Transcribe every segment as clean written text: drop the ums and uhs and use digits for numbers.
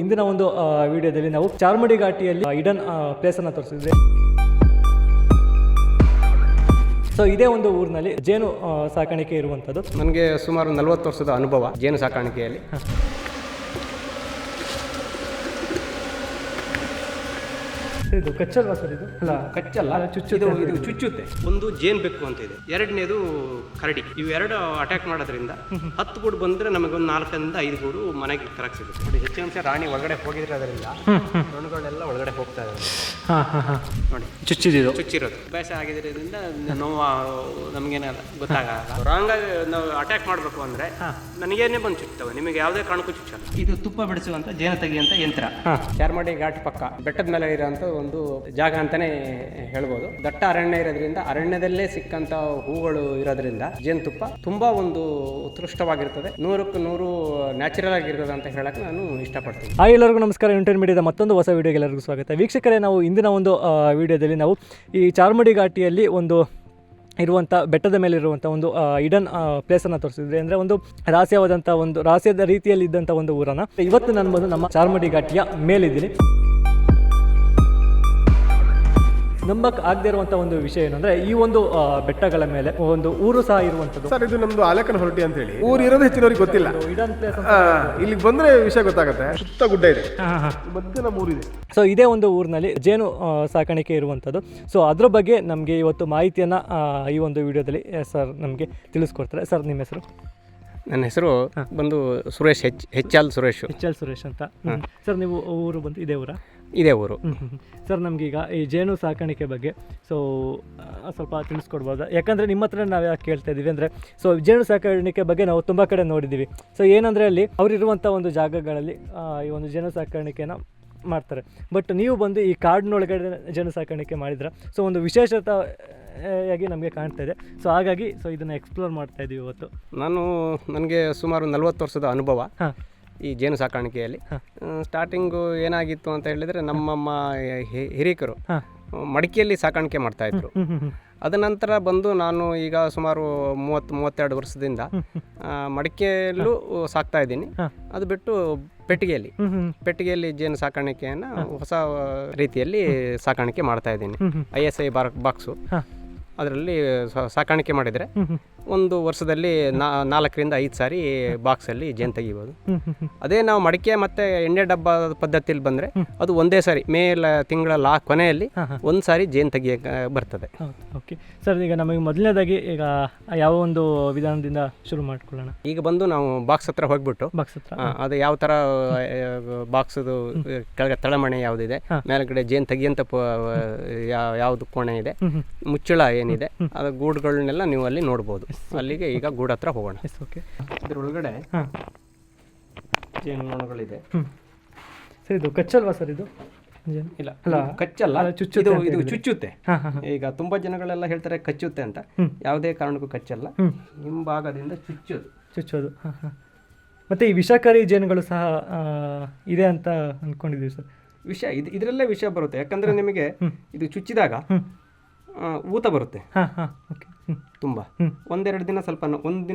ಇಂದಿನ ಒಂದು ವಿಡಿಯೋದಲ್ಲಿ ನಾವು ಚಾರ್ಮಡಿ ಘಾಟಿಯಲ್ಲಿ ಹಿಡನ್ ಪ್ಲೇಸ್ ಅನ್ನು ತೋರಿಸಿದ್ವಿ. ಸೊ ಇದೇ ಒಂದು ಊರಿನಲ್ಲಿ ಜೇನು ಸಾಕಾಣಿಕೆ ಇರುವಂಥದ್ದು. ನನಗೆ ಸುಮಾರು 40 ವರ್ಷದ ಅನುಭವ ಜೇನು ಸಾಕಾಣಿಕೆಯಲ್ಲಿ. ಇದು ಕಚ್ಚಲ್ವಾ ಸರ್? ಇದು ಅಲ್ಲ ಕಚ್ಚಲ್ಲ, ಇದು ಚುಚ್ಚುತ್ತೆ. ಒಂದು ಜೇನು ಬೆಕ್ಕು ಅಂತ ಇದೆ, ಎರಡನೇದು ಕರಡಿ. ಇವು ಎರಡು ಅಟ್ಯಾಕ್ ಮಾಡೋದ್ರಿಂದ 10 ಗೂಡು ಬಂದ್ರೆ ನಮಗೆ ಒಂದು 4 ರಿಂದ 5 ಗೂಡು ಮನೆಗೆ ಕರಕ್ ಸಿಗುತ್ತೆ. ನೋಡಿ, ಹೆಚ್ಚಿನ ಅಂಶ ರಾಣಿ ಒಳಗಡೆ ಹೋಗಿರೋದ್ರಿಂದ ಹೆಣ್ಣುಗಳೆಲ್ಲ ಒಳಗಡೆ ಹೋಗ್ತಾ ಇದ್ದಾರೆ. ನೋಡಿ, ಚುಚ್ಚಿರೋದು ಅಭ್ಯಾಸ ಆಗಿರೋದ್ರಿಂದ ನೋವು ನಮಗೇನಲ್ಲ ಗೊತ್ತಾಗಲ್ಲ. ರಾಂಗ್ ಆಗಿ ನಾವು ಅಟ್ಯಾಕ್ ಮಾಡಬೇಕು ಅಂದ್ರೆ ನನಗೇನೆ ಬಂದು ಚುಚ್ಚುತ್ತವೆ, ನಿಮಗೆ ಯಾವುದೇ ಕಾರಣಕ್ಕೂ ಚುಚ್ಚಲ್ಲ. ಇದು ತುಪ್ಪ ಬಿಡಿಸುವಂತ ಜೇನು ತೆಗೆಯುವಂತ ಯಂತ್ರ. ಚಾರ್ಮಡಿ ಘಾಟ್ ಪಕ್ಕ ಬೆಟ್ಟದ ಮೇಲೆ ಇರೋಂಥ ಒಂದು ಜಾಗ ಅಂತಾನೆ ಹೇಳ್ಬೋದು. ದಟ್ಟ ಅರಣ್ಯ ಇರೋದ್ರಿಂದ ಅರಣ್ಯದಲ್ಲೇ ಸಿಕ್ಕಂತ ಹೂಗಳು ಇರೋದ್ರಿಂದ ಜೇನುತುಪ್ಪ ತುಂಬಾ ಒಂದು ಉತ್ಕೃಷ್ಟವಾಗಿರ್ತದೆ, 100ಕ್ಕೆ 100 ನ್ಯಾಚುರಲ್ ಆಗಿರ್ತದೆ ಅಂತ ಹೇಳಕ್ಕೆ ನಾನು ಇಷ್ಟಪಡ್ತೀನಿ. ಎಲ್ಲರಿಗೂ ನಮಸ್ಕಾರ. ಇಂಟರ್ನ್ ಮೀಡಿಯಾದ ಮತ್ತೊಂದು ಹೊಸ ವಿಡಿಯೋಗೆ ಎಲ್ಲರಿಗೂ ಸ್ವಾಗತ. ವೀಕ್ಷಕರೇ, ನಾವು ಇಂದಿನ ಒಂದು ವಿಡಿಯೋದಲ್ಲಿ ನಾವು ಈ ಚಾರ್ಮಡಿ ಘಾಟಿಯಲ್ಲಿ ಒಂದು ಇರುವಂಥ ಬೆಟ್ಟದ ಮೇಲೆ ಇರುವಂಥ ಒಂದು ಹಿಡನ್ ಪ್ಲೇಸನ್ನು ತೋರಿಸಿದ್ವಿ. ಅಂದರೆ ಒಂದು ರಹಸ್ಯದ ರೀತಿಯಲ್ಲಿ ಇದ್ದಂಥ ಒಂದು ಊರನ್ನು ಇವತ್ತು ನಾನು ಬಂದು ನಮ್ಮ ಚಾರ್ಮಡಿ ಘಾಟಿಯ ಮೇಲಿದ್ದೀನಿ. ನಂಬಕ್ಕೆ ಆಗದೆ ಇರುವಂಥ ಒಂದು ವಿಷಯ ಏನಂದರೆ, ಈ ಒಂದು ಬೆಟ್ಟಗಳ ಮೇಲೆ ಒಂದು ಊರು ಸಹ ಇರುವಂಥದ್ದು. ಸರ್, ಇದು ನಮ್ದು ಆಲೇಕನ ಹೊರಟಿ ಅಂತ ಹೇಳಿ ಊರು ಇರೋದು ಹೆಚ್ಚಿನವ್ರಿಗೆ ಗೊತ್ತಿಲ್ಲ. ಹಿಡನ್ ಪ್ಲೇಸ್ ಇಲ್ಲಿಗೆ ಬಂದ್ರೆ ವಿಷಯ ಗೊತ್ತಾಗುತ್ತೆ. ಸುತ್ತ ಗುಡ್ಡ ಇದೆ, ಮಧ್ಯೆ ನಮ್ಮ ಊರಿದೆ. ಸೊ ಇದೇ ಒಂದು ಊರಿನಲ್ಲಿ ಜೇನು ಸಾಕಾಣಿಕೆ ಇರುವಂಥದ್ದು. ಸೊ ಅದ್ರ ಬಗ್ಗೆ ನಮಗೆ ಇವತ್ತು ಮಾಹಿತಿಯನ್ನು ಈ ಒಂದು ವಿಡಿಯೋದಲ್ಲಿ ಸರ್ ನಮಗೆ ತಿಳಿಸ್ಕೊಡ್ತಾರೆ. ಸರ್, ನಿಮ್ಮ ಹೆಸರು? ನನ್ನ ಹೆಸರು ಬಂದು ಸುರೇಶ್, ಹೆಚ್.ಎಲ್. ಸುರೇಶ್ ಅಂತ. ಸರ್, ನೀವು ಊರು ಬಂದು ಇದೇ ಊರಾ? ಇದೇ ಊರು. ಸರ್, ನಮಗೀಗ ಈ ಜೇನು ಸಾಕಾಣಿಕೆ ಬಗ್ಗೆ ಸೊ ಸ್ವಲ್ಪ ತಿಳಿಸ್ಕೊಡ್ಬೋದಾ? ಯಾಕಂದರೆ ನಿಮ್ಮ ಹತ್ರ ನಾವು ಯಾಕೆ ಕೇಳ್ತಾ ಇದ್ದೀವಿ ಅಂದರೆ, ಸೊ ಜೇನು ಸಾಕಾಣಿಕೆ ಬಗ್ಗೆ ನಾವು ತುಂಬ ಕಡೆ ನೋಡಿದ್ದೀವಿ. ಸೊ ಏನಂದರೆ, ಅಲ್ಲಿ ಅವರಿರುವಂಥ ಒಂದು ಜಾಗಗಳಲ್ಲಿ ಈ ಒಂದು ಜೇನು ಸಾಕಾಣಿಕೆನ ಮಾಡ್ತಾರೆ. ಬಟ್ ನೀವು ಬಂದು ಈ ಕಾಡಿನೊಳಗಡೆ ಜೇನು ಸಾಕಾಣಿಕೆ ಮಾಡಿದ್ರೆ ಸೊ ಒಂದು ವಿಶೇಷತೆಯಾಗಿ ನಮಗೆ ಕಾಣ್ತಾ ಇದೆ. ಸೊ ಹಾಗಾಗಿ ಇದನ್ನು ಎಕ್ಸ್ಪ್ಲೋರ್ ಮಾಡ್ತಾ ಇದ್ದೀವಿ ಇವತ್ತು. ನನಗೆ ಸುಮಾರು 40 ವರ್ಷದ ಅನುಭವ ಈ ಜೇನು ಸಾಕಾಣಿಕೆಯಲ್ಲಿ. ಸ್ಟಾರ್ಟಿಂಗು ಏನಾಗಿತ್ತು ಅಂತ ಹೇಳಿದರೆ, ನಮ್ಮಮ್ಮ ಹಿರಿಕರು ಮಡಿಕೆಯಲ್ಲಿ ಸಾಕಾಣಿಕೆ ಮಾಡ್ತಾಯಿದ್ರು. ಅದ ನಂತರ ಬಂದು ನಾನು ಈಗ ಸುಮಾರು 30-32 ವರ್ಷದಿಂದ ಮಡಿಕೆಯಲ್ಲೂ ಸಾಕ್ತಾ ಇದ್ದೀನಿ. ಅದು ಬಿಟ್ಟು ಪೆಟ್ಟಿಗೆಯಲ್ಲಿ ಜೇನು ಸಾಕಾಣಿಕೆಯನ್ನು ಹೊಸ ರೀತಿಯಲ್ಲಿ ಸಾಕಾಣಿಕೆ ಮಾಡ್ತಾ ಇದ್ದೀನಿ. ISI ಬಾಕ್ಸು ಅದರಲ್ಲಿ ಸಾಕಾಣಿಕೆ ಮಾಡಿದರೆ ಒಂದು ವರ್ಷದಲ್ಲಿ 4 ರಿಂದ 5 ಸಾರಿ ಬಾಕ್ಸಲ್ಲಿ ಜೇನು ತೆಗಿಬೋದು. ಅದೇ ನಾವು ಮಡಿಕೆ ಮತ್ತು ಎಣ್ಣೆ ಡಬ್ಬ ಪದ್ಧತಿಯಲ್ಲಿ ಬಂದರೆ ಅದು ಒಂದೇ ಸಾರಿ ತಿಂಗಳ ಕೊನೆಯಲ್ಲಿ ಒಂದು ಸಾರಿ ಜೇನು ತೆಗಿಯಕ್ಕೆ ಬರ್ತದೆ. ಓಕೆ ಸರ್, ಈಗ ನಮಗೆ ಮೊದಲನೇದಾಗಿ ಈಗ ಯಾವ ಒಂದು ವಿಧಾನದಿಂದ ಶುರು ಮಾಡ್ಕೊಳ್ಳೋಣ? ಈಗ ಬಂದು ನಾವು ಬಾಕ್ಸ್ ಹತ್ರ ಹೋಗ್ಬಿಟ್ಟು ಅದು ಯಾವ ಥರ ಬಾಕ್ಸದು ಕೆಳಗೆ ತಳಮಣೆ ಯಾವುದಿದೆ, ಮೇಲ್ಗಡೆ ಜೇನು ತೆಗಿಯಂತ ಯಾವುದು ಕೋಣೆ ಇದೆ, ಮುಚ್ಚಳ ಏನಿದೆ, ಅದು ಗೂಡುಗಳನ್ನೆಲ್ಲ ನೀವು ಅಲ್ಲಿ ನೋಡ್ಬೋದು. ಅಲ್ಲಿಗೆ ಈಗ ಗೂಡು ಹತ್ರ ಹೋಗೋಣ. ಓಕೆ. ಇದರೊಳಗಡೆ ಜೇನು ನೊಣಗಳಿದೆ. ಸರ್, ಇದು ಕಚ್ಚಲ್ವಾ ಸರ್? ಇದು ಇಲ್ಲ, ಕಚ್ಚಲ್ಲ, ಇದು ಚುಚ್ಚುತ್ತೆ. ಈಗ ತುಂಬಾ ಜನಗಳೆಲ್ಲ ಹೇಳ್ತಾರೆ ಕಚ್ಚುತ್ತೆ ಅಂತ. ಯಾವುದೇ ಕಾರಣಕ್ಕೂ ಕಚ್ಚಲ್ಲ, ಹಿಂಭಾಗದಿಂದ ಚುಚ್ಚೋದು. ಮತ್ತೆ ಈ ವಿಷಕಾರಿ ಜೇನುಗಳು ಸಹ ಇದೆ ಅಂತ ಅಂದ್ಕೊಂಡಿದ್ದೀವಿ ಸರ್. ಇದರಲ್ಲೇ ವಿಷ ಬರುತ್ತೆ. ಯಾಕಂದ್ರೆ ನಿಮಗೆ ಇದು ಚುಚ್ಚಿದಾಗ ಊತ ಬರುತ್ತೆ ತುಂಬ. 1-2 ದಿನ ಸ್ವಲ್ಪ ಒಂದು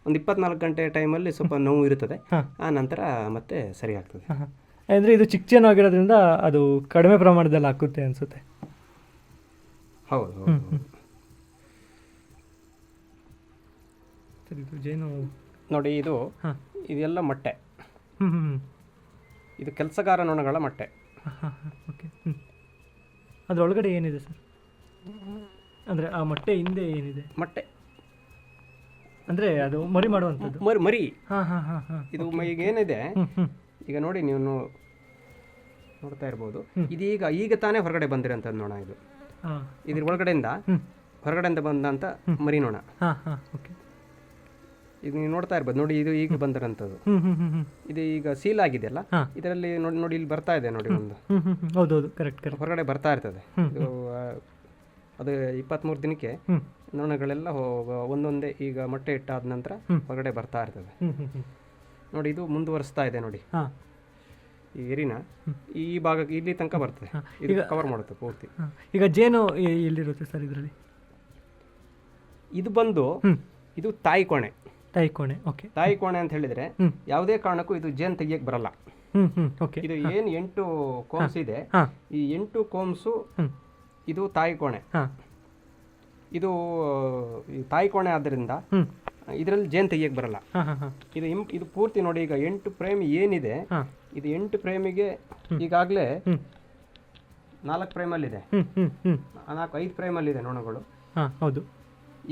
24 ಗಂಟೆ ಟೈಮಲ್ಲಿ ಸ್ವಲ್ಪ ನೋವು ಇರುತ್ತದೆ. ಆ ನಂತರ ಮತ್ತೆ ಸರಿ ಆಗ್ತದೆ. ಅಂದರೆ ಇದು ಚಿಕ್ಕ ಜೇನು ಆಗಿರೋದ್ರಿಂದ ಅದು ಕಡಿಮೆ ಪ್ರಮಾಣದಲ್ಲಿ ಹಾಕುತ್ತೆ ಅನಿಸುತ್ತೆ. ಹೌದು. ಸರಿ, ಇದು ಜೇನು ನೋಡಿ, ಇದೆಲ್ಲ ಮೊಟ್ಟೆ. ಇದು ಕೆಲಸಗಾರ ನೊಣಗಳ ಮೊಟ್ಟೆ. ಓಕೆ. ಅದರೊಳಗಡೆ ಏನಿದೆ ಸರ್? ಅಂದರೆ ಆ ಮೊಟ್ಟೆ ಹಿಂದೆ ಏನಿದೆ? ಮೊಟ್ಟೆ ಅಂದರೆ ಅದು ಮರಿ ಮಾಡುವಂಥದ್ದು. ಮರಿ. ಇದು ಈಗ ಏನಿದೆ, ಈಗ ನೋಡಿ, ನೀವು ನೋಡ್ತಾ ಇರ್ಬೋದು. ಈಗ ತಾನೇ ಹೊರಗಡೆ ಬಂದಿರೋಂಥದ್ದು ನೋಣ. ಇದ್ರ ಹೊರಗಡೆಯಿಂದ ಬಂದಂಥ ಮರಿ ನೋಣ. ಇದು ನೀವು ನೋಡ್ತಾ ಇರ್ಬೋದು. ನೋಡಿ, ಇದು ಈಗ ಬಂದಿರೋಂಥದ್ದು. ಇದು ಈಗ ಸೀಲ್ ಆಗಿದೆಯಲ್ಲ, ಇದರಲ್ಲಿ ನೋಡಿ ಇಲ್ಲಿ ಬರ್ತಾ ಇದೆ ನೋಡಿ, ಒಂದು ಹೌದೌದು, ಕರೆಕ್ಟ್ ಹೊರಗಡೆ ಬರ್ತಾ ಇರ್ತದೆ. ಅದು 23 ದಿನಕ್ಕೆ ನೊಣಗಳೆಲ್ಲ ಒಂದೊಂದೇ ಈಗ ಮೊಟ್ಟೆ ಇಟ್ಟಾದ ನಂತರ ಹೊರಗಡೆ ಬರ್ತಾ ಇರ್ತದೆ. ನೋಡಿ, ಇದು ಮುಂದುವರಿಸ್ತಾ ಇದೆ ನೋಡಿ. ಈ ಎರಿನ ಈ ಭಾಗಕ್ಕೆ ಇಲ್ಲಿ ತನಕ ಬರ್ತದೆ. ಇದು ಕವರ್ ಮಾಡುತ್ತೆ ಪೂರ್ತಿ. ಈಗ ಜೇನು ಎಲ್ಲಿರುತ್ತೆ ಸರ್ ಇದರಲ್ಲಿ? ಇದು ತಾಯಿ ಕೋಣೆ. ಓಕೆ. ತಾಯಿ ಕೋಣೆ ಅಂತ ಹೇಳಿದ್ರೆ ಯಾವುದೇ ಕಾರಣಕ್ಕೂ ಇದು ಜೇನು ತೆಗಿಯಕ್ಕೆ ಬರಲ್ಲ. ಓಕೆ. ಇದು ಏನು 8 ಕೋಮ್ಸ್ ಇದೆ, ಹಾಂ ಈ 8 ಕೋಮ್ಸು ಇದು ತಾಯಿ ಕೋಣೆ. ಹಾಂ ಇದು ಈ ತಾಯಿ ಕೋಣೆ ಆದ್ದರಿಂದ ಇದರಲ್ಲಿ ಜೇನು ತೆಗಿಯಕ್ಕೆ ಬರಲ್ಲ. ಹಾಂ ಹಾಂ ಹಾಂ ಇದು ಪೂರ್ತಿ ನೋಡಿ, ಈಗ 8 ಫ್ರೇಮ್ ಏನಿದೆ, ಇದು 8 ಫ್ರೇಮಿಗೆ ಈಗಾಗಲೇ 4 ಫ್ರೇಮಲ್ಲಿದೆ, 5 ಫ್ರೇಮಲ್ಲಿದೆ ನೊಣಗಳು. ಹಾಂ ಹೌದು.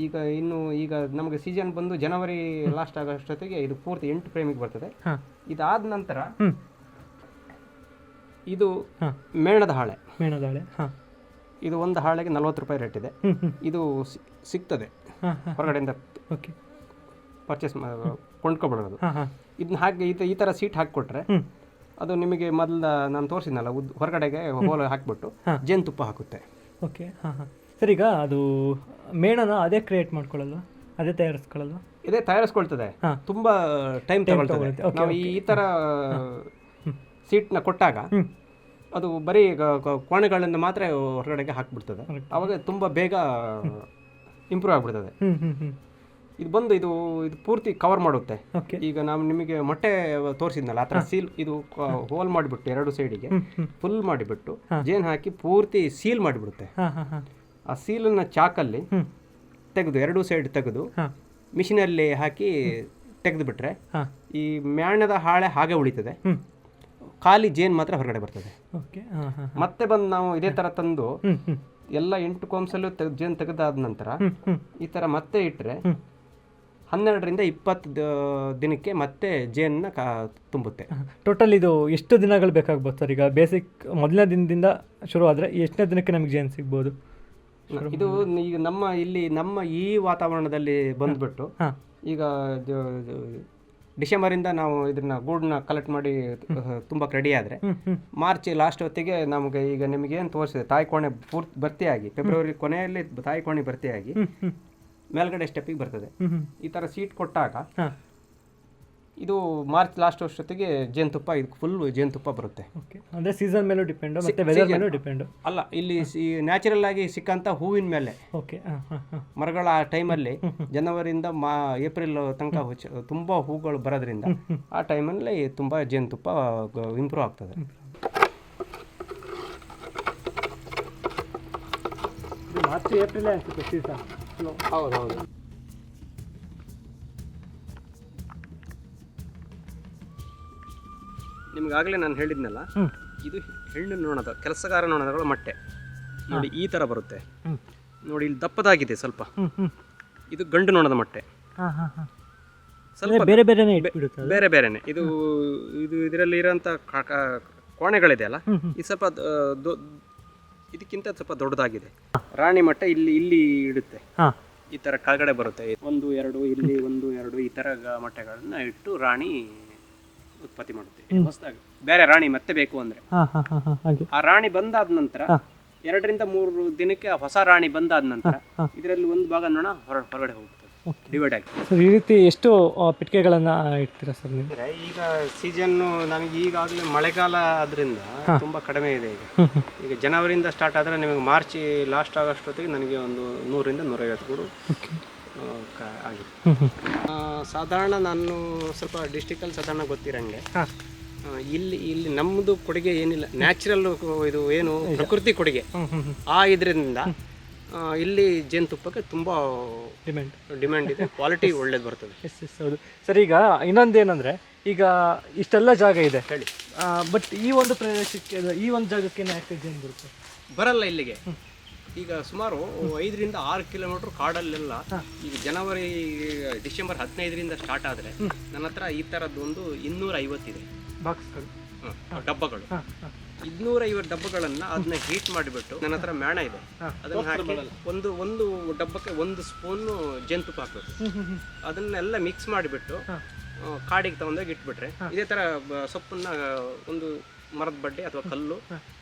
ಈಗ ನಮಗೆ ಸೀಸನ್ ಬಂದು ಜನವರಿ ಲಾಸ್ಟ್ ಆಗೋಷ್ಟೊತ್ತಿಗೆ ಇದು ಪೂರ್ತಿ 8 ಫ್ರೇಮಿಗೆ ಬರ್ತದೆ. ಇದಾದ ನಂತರ ಇದು ಮೇಣದ ಹಾಳೆ. ಹಾಂ ಇದು ಒಂದು ಹಾಳೆಗೆ 40 ರೂಪಾಯಿ ರೇಟ್ ಇದೆ. ಇದು ಸಿಗ್ತದೆ ಹೊರಗಡೆಯಿಂದ, ಓಕೆ, ಪರ್ಚೇಸ್ ಕೊಂಡ್ಕೊಬಿಡೋದು. ಇದನ್ನ ಹಾಕಿ ಈ ಥರ ಸೀಟ್ ಹಾಕಿಕೊಟ್ರೆ ಅದು ನಿಮಗೆ ಮೊದಲು ನಾನು ತೋರಿಸಿದ್ನಲ್ಲ, ಹೊರಗಡೆಗೆ ಹೋಲ ಹಾಕಿಬಿಟ್ಟು ಜೇನುತುಪ್ಪ ಹಾಕುತ್ತೆ. ಓಕೆ. ಹಾಂ ಹಾಂ ಸರ್, ಈಗ ಅದು ಮೇಣನ ಅದೇ ಕ್ರಿಯೇಟ್ ಮಾಡ್ಕೊಳ್ಳಲ್ವಾ, ಅದೇ ತಯಾರಿಸ್ಕೊಳ್ಳಲ್ವಾ? ಇದೇ ತಯಾರಿಸ್ಕೊಳ್ತದೆ, ತುಂಬ ಟೈಮ್ ತಗೊಳ್ತದೆ. ನಾವು ಈ ಥರ ಸೀಟ್ನ ಕೊಟ್ಟಾಗ ಅದು ಬರೀ ಕೋಣೆಗಳಿಂದ ಮಾತ್ರ ಹೊರಗಡೆಗೆ ಹಾಕಿಬಿಡ್ತದೆ. ಆವಾಗ ತುಂಬ ಬೇಗ ಇಂಪ್ರೂವ್ ಆಗಿಬಿಡ್ತದೆ. ಇದು ಬಂದು ಇದು ಪೂರ್ತಿ ಕವರ್ ಮಾಡುತ್ತೆ. ಈಗ ನಾವು ನಿಮಗೆ ಮೊಟ್ಟೆ ತೋರಿಸಿದ್ನಲ್ಲ, ಆ ಥರ ಸೀಲ್, ಇದು ಹೋಲ್ ಮಾಡಿಬಿಟ್ಟು 2 ಸೈಡಿಗೆ ಫುಲ್ ಮಾಡಿಬಿಟ್ಟು ಜೇನು ಹಾಕಿ ಪೂರ್ತಿ ಸೀಲ್ ಮಾಡಿಬಿಡುತ್ತೆ. ಆ ಸೀಲನ್ನು ಚಾಕಲ್ಲಿ ತೆಗೆದು 2 ಸೈಡ್ ತೆಗೆದು ಮಿಷಿನಲ್ಲಿ ಹಾಕಿ ತೆಗೆದುಬಿಟ್ರೆ ಈ ಮ್ಯಾಣದ ಹಾಳೆ ಹಾಗೆ ಉಳಿತದೆ, ಖಾಲಿ ಜೇನು ಮಾತ್ರ ಹೊರಗಡೆ ಬರ್ತದೆ. ಮತ್ತೆ ಬಂದು ನಾವು ಇದೇ ಥರ ತಂದು ಎಲ್ಲ 8 ಕೋಮ್ಸಲ್ಲೂ ಜೇನು ತೆಗೆದಾದ ನಂತರ ಈ ಥರ ಮತ್ತೆ ಇಟ್ಟರೆ 12 ರಿಂದ 20 ದಿನಕ್ಕೆ ಮತ್ತೆ ಜೇನನ್ನ ತುಂಬುತ್ತೆ. ಟೋಟಲ್ ಇದು ಎಷ್ಟು ದಿನಗಳು ಬೇಕಾಗ್ಬೋದು ಸರ್? ಈಗ ಬೇಸಿಕ್ ಮೊದಲನೇ ದಿನದಿಂದ ಶುರು ಆದರೆ ಎಷ್ಟನೇ ದಿನಕ್ಕೆ ನಮಗೆ ಜೇನು ಸಿಗ್ಬೋದು? ಇದು ಈಗ ನಮ್ಮ ಈ ವಾತಾವರಣದಲ್ಲಿ ಬಂದ್ಬಿಟ್ಟು ಈಗ ಡಿಸೆಂಬರಿಂದ ನಾವು ಇದನ್ನ ಗೂಡನ್ನ ಕಲೆಕ್ಟ್ ಮಾಡಿ ತುಂಬಕ್ಕೆ ರೆಡಿ ಆದರೆ ಮಾರ್ಚ್ ಲಾಸ್ಟ್ ಹೊತ್ತಿಗೆ ನಮಗೆ ಈಗ ನಿಮಗೇನು ತೋರಿಸಿದೆ, ತಾಯಿ ಕೋಣೆ ಪೂರ್ತಿ ಭರ್ತಿಯಾಗಿ ಫೆಬ್ರವರಿ ಕೊನೆಯಲ್ಲಿ ತಾಯಿ ಕೋಣೆ ಭರ್ತಿಯಾಗಿ ಮೇಲ್ಗಡೆ ಸ್ಟೆಪ್ಪಿಗೆ ಬರ್ತದೆ. ಈ ಥರ ಸೀಟ್ ಕೊಟ್ಟಾಗ ಇದು ಮಾರ್ಚ್ ಲಾಸ್ಟ್ ಅಷ್ಟೊತ್ತಿಗೆ ಜೇನುತುಪ್ಪ, ಇದು ಫುಲ್ ಜೇನುತುಪ್ಪ ಬರುತ್ತೆ. ಅಂದರೆ ಸೀಸನ್ ಮೇಲೂ ಡಿಪೆಂಡು ಮತ್ತು ವೆದರ್ ಮೇಲೂ ಡಿಪೆಂಡು ಅಲ್ಲ, ಇಲ್ಲಿ ನ್ಯಾಚುರಲ್ ಆಗಿ ಸಿಕ್ಕಂಥ ಹೂವಿನ ಮೇಲೆ. ಓಕೆ. ಮರಗಳ ಆ ಟೈಮಲ್ಲಿ ಜನವರಿಯಿಂದ ಏಪ್ರಿಲ್ ತನಕ ತುಂಬ ಹೂಗಳು ಬರೋದ್ರಿಂದ ಆ ಟೈಮಲ್ಲಿ ತುಂಬ ಜೇನುತುಪ್ಪ ಇಂಪ್ರೂವ್ ಆಗ್ತದೆ. ಮಾರ್ಚ್ ಏಪ್ರಿಲ್ ಅನಿಸುತ್ತೆ ಸೀಸನ್. ಹೌದೌದು. ನಿಮಗಾಗಲೇ ನಾನು ಹೇಳಿದ್ನಲ್ಲ, ಇದು ಹೆಣ್ಣು ನೊಣದ ಕೆಲಸಗಾರ ನೊಣಗಳ ಮೊಟ್ಟೆ ನೋಡಿ, ಈ ಥರ ಬರುತ್ತೆ ನೋಡಿ, ಇಲ್ಲಿ ದಪ್ಪದಾಗಿದೆ ಸ್ವಲ್ಪ. ಇದು ಗಂಡು ನೊಣದ ಮೊಟ್ಟೆ, ಸ್ವಲ್ಪ ಬೇರೆ ಬೇರೆನೆ. ಇದು ಇದರಲ್ಲಿ ಇರೋಂಥ ಕೋಣೆಗಳಿದೆ ಅಲ್ಲ, ಇದು ಸ್ವಲ್ಪ ಇದಕ್ಕಿಂತ ಸ್ವಲ್ಪ ದೊಡ್ಡದಾಗಿದೆ. ರಾಣಿ ಮೊಟ್ಟೆ ಇಲ್ಲಿ ಇಡುತ್ತೆ, ಈ ಥರ ಕೆಳಗಡೆ ಬರುತ್ತೆ. 1 2 ಇಲ್ಲಿ 1 2 ಈ ಥರ ಮೊಟ್ಟೆಗಳನ್ನ ಇಟ್ಟು ರಾಣಿ ಉತ್ಪತ್ತಿ ಮಾಡುತ್ತೆ. ಹೊಸದಾಗಿ ಬೇರೆ ರಾಣಿ ಮತ್ತೆ ಬೇಕು ಅಂದರೆ ಆ ರಾಣಿ ಬಂದಾದ ನಂತರ 2 ರಿಂದ 3 ದಿನಕ್ಕೆ ಹೊಸ ರಾಣಿ ಬಂದಾದ ನಂತರ ಇದರಲ್ಲಿ ಒಂದು ಭಾಗ ನೊಣ ಹೊರಗಡೆ ಹೋಗ್ತದೆ, ಡಿವೈಡ್ ಆಗಿ. ಈ ರೀತಿ ಎಷ್ಟು ಪೆಟ್ಟಿಗೆಗಳನ್ನು ಇಡ್ತೀರಾ ಸರ್ ನೀವು? ಈಗ ಸೀಸನ್ನು ನಮಗೆ ಈಗಾಗಲೇ ಮಳೆಗಾಲ ಆದ್ರಿಂದ ತುಂಬ ಕಡಿಮೆ ಇದೆ. ಈಗ ಜನವರಿಯಿಂದ ಸ್ಟಾರ್ಟ್ ಆದರೆ ನಿಮಗೆ ಮಾರ್ಚ್ ಲಾಸ್ಟ್ ಆಗೋಷ್ಟೊತ್ತಿಗೆ ನನಗೆ ಒಂದು 100 ರಿಂದ 150 ಗೂಡು ಆಗಿದೆ. ಸಾಧಾರಣ ನಾನು ಸ್ವಲ್ಪ ಡಿಸ್ಟಿಕಲ್ಲಿ ಸಾಧಾರಣ ಗೊತ್ತಿರಂಗೆ ಇಲ್ಲಿ ನಮ್ಮದು ಕೊಡುಗೆ ಏನಿಲ್ಲ, ನ್ಯಾಚುರಲ್ ಇದು ಏನು ಪ್ರಕೃತಿ ಕೊಡುಗೆ. ಇದರಿಂದ ಇಲ್ಲಿ ಜೇನುತುಪ್ಪಕ್ಕೆ ತುಂಬ ಡಿಮ್ಯಾಂಡ್ ಇದೆ, ಕ್ವಾಲಿಟಿ ಒಳ್ಳೇದು ಬರ್ತದೆ. ಹೌದು ಸರ್. ಈಗ ಇನ್ನೊಂದೇನೆಂದರೆ, ಈಗ ಇಷ್ಟೆಲ್ಲ ಜಾಗ ಇದೆ ಹೇಳಿ, ಬಟ್ ಈ ಒಂದು ಪ್ರದೇಶಕ್ಕೆ, ಈ ಒಂದು ಜಾಗಕ್ಕೆ ಯಾಕೆ ಜೇನು ಬರುತ್ತೆ? ಬರಲ್ಲ ಇಲ್ಲಿಗೆ. ಈಗ ಸುಮಾರು 5 ರಿಂದ 6 ಕಿಲೋಮೀಟರ್ ಕಾಡಲ್ಲೆಲ್ಲ ಈಗ ಜನವರಿ ಡಿಸೆಂಬರ್ 15 ರಿಂದ ಸ್ಟಾರ್ಟ್ ಆದರೆ ನನ್ನ ಹತ್ರ ಈ ಥರದ್ದು ಒಂದು 250 ಇದೆ ಬಾಕ್ಸ್ಗಳು, ಡಬ್ಬಗಳು. 250 ಡಬ್ಬಗಳನ್ನು ಅದನ್ನ ಹೀಟ್ ಮಾಡಿಬಿಟ್ಟು ನನ್ನ ಹತ್ರ ಮೇಣ ಇದೆ, ಅದನ್ನ ಹಾಕಿ ಒಂದು ಡಬ್ಬಕ್ಕೆ 1 ಸ್ಪೂನು ಜೇನುತುಪ್ಪ ಹಾಕಬೇಕು. ಅದನ್ನೆಲ್ಲ ಮಿಕ್ಸ್ ಮಾಡಿಬಿಟ್ಟು ಕಾಡಿಗೆ ತಗೊಂಡೋಗಿ ಇಟ್ಬಿಟ್ರೆ ಇದೇ ಥರ ಸೊಪ್ಪನ್ನ ಒಂದು ಮರದ ಬಡ್ಡೆ ಅಥವಾ ಕಲ್ಲು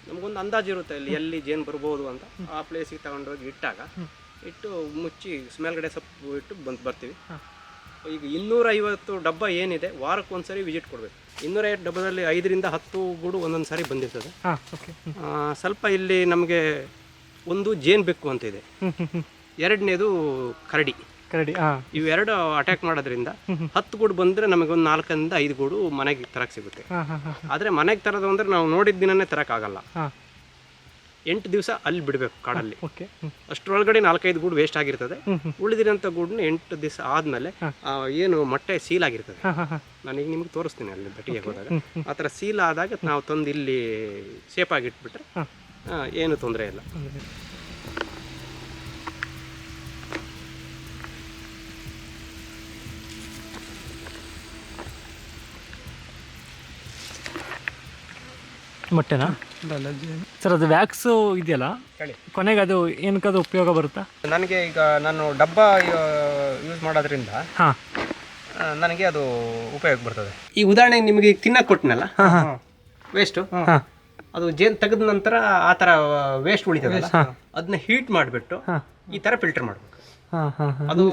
ನಮಗೊಂದು ಅಂದಾಜು ಇರುತ್ತೆ ಎಲ್ಲಿ ಜೇನು ಬರ್ಬೋದು ಅಂತ. ಆ ಪ್ಲೇಸಿಗೆ ತಗೊಂಡೋಗಿ ಇಟ್ಟು ಮುಚ್ಚಿ ಮೇಲ್ಗಡೆ ಸೊಪ್ಪು ಇಟ್ಟು ಬರ್ತೀವಿ. ಈಗ 250 ಡಬ್ಬ ಏನಿದೆ ವಾರಕ್ಕೊಂದ್ಸರಿ ವಿಸಿಟ್ ಕೊಡಬೇಕು. 250 ಡಬ್ಬದಲ್ಲಿ 5 ರಿಂದ 10 ಗೂಡು ಒಂದೊಂದು ಸಾರಿ ಬಂದಿರ್ತದೆ. ಸ್ವಲ್ಪ ಇಲ್ಲಿ ನಮಗೆ ಒಂದು ಜೇನು ಬೆಕ್ಕು ಅಂತ ಇದೆ, ಎರಡನೇದು ಕರಡಿ. ಕರಡಿ ಹಾಂ ಇವೆರಡು ಅಟ್ಯಾಕ್ ಮಾಡೋದ್ರಿಂದ 10 ಗೂಡು ಬಂದರೆ ನಮಗೊಂದು 4ರಿಂದ 5 ಗೂಡು ಮನೆಗೆ ತರಕ್ಕೆ ಸಿಗುತ್ತೆ. ಹಾಂ ಹಾಂ ಹಾಂ ಆದರೆ ಮನೆಗೆ ತರೋದು ಅಂದರೆ ನಾವು ನೋಡಿದ ದಿನನೇ ತರೋಕ್ಕಾಗಲ್ಲ. ಹಾಂ 8 ದಿವಸ ಅಲ್ಲಿ ಬಿಡಬೇಕು ಕಾಡಲ್ಲಿ. ಓಕೆ ಅಷ್ಟರೊಳಗಡೆ 4-5 ಗೂಡು ವೇಸ್ಟ್ ಆಗಿರ್ತದೆ. ಉಳಿದಿರೋಂಥ ಗೂಡನ್ನ 8 ದಿವಸ ಆದಮೇಲೆ ಏನು ಮೊಟ್ಟೆ ಸೀಲ್ ಆಗಿರ್ತದೆ. ಹಾಂ ಹಾಂ ಹಾಂ ನಾನೀಗ ನಿಮ್ಗೆ ತೋರಿಸ್ತೀನಿ ಅಲ್ಲಿ ಬೆಟ್ಟಿಗೆ ಹೋದಾಗ. ಆ ಥರ ಸೀಲ್ ಆದಾಗ ನಾವು ತಂದು ಇಲ್ಲಿ ಶೇಪ್ ಆಗಿಟ್ಬಿಟ್ರೆ ಏನು ತೊಂದರೆ ಇಲ್ಲ. ಮೊಟ್ಟೆನಾ ಸರ್? ಅದು ವ್ಯಾಕ್ಸು ಇದೆಯಲ್ಲ ಕೊನೆಗೆ ಅದು ಏನಕ್ಕದು ಉಪಯೋಗ ಬರುತ್ತಾ? ನನಗೆ ಈಗ ನಾನು ಡಬ್ಬ ಯೂಸ್ ಮಾಡೋದ್ರಿಂದ ಹಾಂ ನನಗೆ ಅದು ಉಪಯೋಗ ಬರ್ತದೆ. ಈ ಉದಾಹರಣೆಗೆ ನಿಮಗೆ ತಿನ್ನಕ್ಕೆ ಕೊಟ್ಟನಲ್ಲ ವೇಸ್ಟು, ಅದು ಜೇನು ತೆಗೆದ ನಂತರ ಆ ಥರ ವೇಸ್ಟ್ ಉಳಿತದಲ್ಲ, ಅದನ್ನ ಹೀಟ್ ಮಾಡಿಬಿಟ್ಟು ಈ ಥರ ಫಿಲ್ಟರ್ ಮಾಡಬೇಕು. ಅದು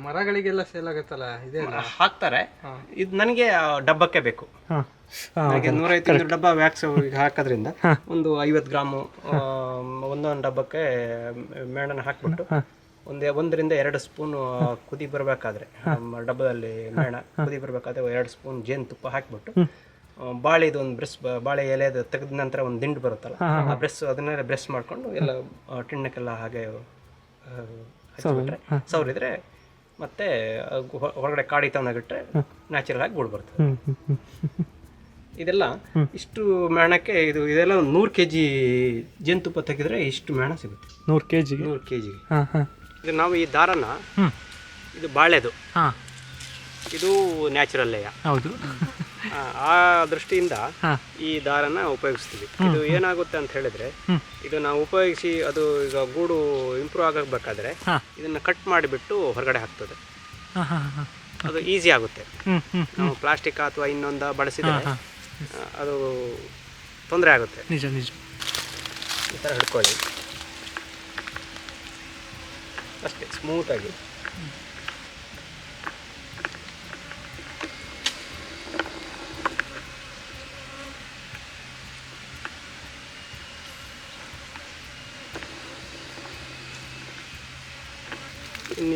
ಮರಗಳಿಗೆಲ್ಲ ಸೇಲ್ ಆಗುತ್ತಲ್ಲ, ಇದೆ ಹಾಕ್ತಾರೆ. ಇದು ನನಗೆ ಡಬ್ಬಕ್ಕೆ ಬೇಕು. ನನಗೆ 150 ಡಬ್ಬ ವ್ಯಾಕ್ಸ್ ಹಾಕೋದ್ರಿಂದ ಒಂದು 50 ಗ್ರಾಮು ಒಂದೊಂದು ಡಬ್ಬಕ್ಕೆ ಮೇಣನ ಹಾಕ್ಬಿಟ್ಟು 1ರಿಂದ 2 ಸ್ಪೂನ್ ಕುದಿ ಬರಬೇಕಾದ್ರೆ ಡಬ್ಬದಲ್ಲಿ ಮೇಣ ಕುದಿ ಬರಬೇಕಾದ್ರೆ 2 ಸ್ಪೂನ್ ಜೇನುತುಪ್ಪ ಹಾಕಿಬಿಟ್ಟು ಬಾಳೆದು ಒಂದು ಬಾಳೆ ಎಲೆದು ತೆಗೆದ ನಂತರ ಒಂದು ದಿಂಡು ಬರುತ್ತಲ್ಲ, ಆ ಅದನ್ನೆಲ್ಲ ಬ್ರೆಸ್ ಮಾಡಿಕೊಂಡು ಎಲ್ಲ ಟಿಣ್ಣಕ್ಕೆಲ್ಲ ಹಾಗೆ ಹಚ್ಚಿಬಿಟ್ರೆ ಸೌರಿದ್ರೆ ಮತ್ತೆ ಹೊರಗಡೆ ಕಾಡಿ ತಂದಾಗಿಟ್ರೆ ನ್ಯಾಚುರಲ್ ಆಗಿ ಗೂಡು ಬರ್ತದೆ. ಇದೆಲ್ಲ ಇಷ್ಟು ಮೇಣಕ್ಕೆ ಇದೆಲ್ಲ 100 kg ಜೇನುತುಪ್ಪ ತೆಗೆದ್ರೆ ಇಷ್ಟು ಮೇಣ ಸಿಗುತ್ತೆ. 100 kg? 100 kg. ಇದು ನಾವು ಈ ದಾರನ, ಇದು ಬಾಳೆದು, ಇದು ನ್ಯಾಚುರಲ್. ಹೌದು. ಆ ದೃಷ್ಟಿಯಿಂದ ಈ ದಾರನ ಉಪಯೋಗಿಸ್ತೀವಿ. ಇದು ಏನಾಗುತ್ತೆ ಅಂತ ಹೇಳಿದ್ರೆ, ಇದು ನಾವು ಉಪಯೋಗಿಸಿ ಅದು ಈಗ ಗೂಡು ಇಂಪ್ರೂವ್ ಆಗಬೇಕಾದ್ರೆ ಇದನ್ನ ಕಟ್ ಮಾಡಿಬಿಟ್ಟು ಹೊರಗಡೆ ಹಾಕ್ತದೆ. ಅದು ಈಸಿ ಆಗುತ್ತೆ. ನಾವು ಪ್ಲಾಸ್ಟಿಕ್ ಅಥವಾ ಇನ್ನೊಂದು ಬಳಸಿದ್ರೆ ಅದು ತೊಂದರೆ ಆಗುತ್ತೆ. ನಿಜ ನಿಜ. ಈ ಥರ ಹಿಡ್ಕೊಳ್ಳಿ ಅಷ್ಟೇ, ಸ್ಮೂತಾಗಿ.